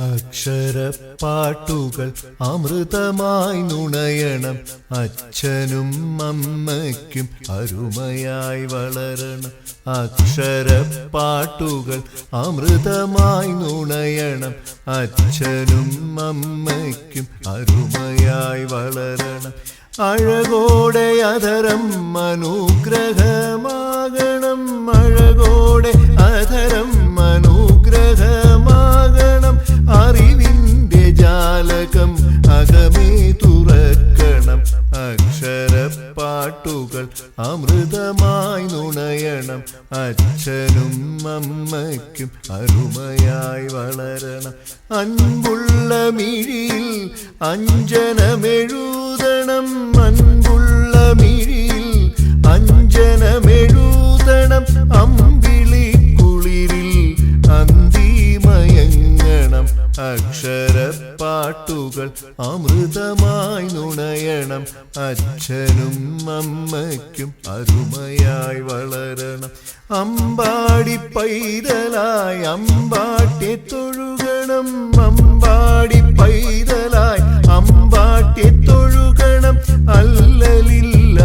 അക്ഷരപ്പാട്ടുകൾ അമൃതമായി നുണയണം. അച്ഛനും അമ്മയ്ക്കും അരുമയായി വളരണം. അക്ഷരപ്പാട്ടുകൾ അമൃതമായി നുണയണം. അച്ഛനും അമ്മയ്ക്കും അരുമയായി വളരണം. അഴകോടെ അധരം അനുഗ്രഹമാകണം. അഴകോടെ അധരം അനുഗ്രഹമാകണം. അറിവിൻ്റെ ജാലകം അകമേ തുറക്കണം. അക്ഷരപ്പാട്ടുകൾ അമൃതമായി നുണയണം. അച്ഛനും അമ്മയ്ക്കും അരുമയായി വളരണം. അൻപുള്ള മിഴിയിൽ അഞ്ജനമെഴുതണം. അൻപുള്ള മിഴിയിൽ അഞ്ജനമെഴുതണം. അമ്പിളി കുളിരിൽ അന്തിമയങ്ങണം. അക്ഷരപ്പാട്ടുകൾ അമൃതമായി നുണയണം. അച്ഛനും അമ്മയ്ക്കും അരുമയായി വളരണം. അമ്പാടി പൈതലായി അമ്പാട്ടെ തൊഴുകണം. അമ്പാടി പൈതലായി അമ്പാട്ടെ തൊഴുകണം. അല്ലലില്ല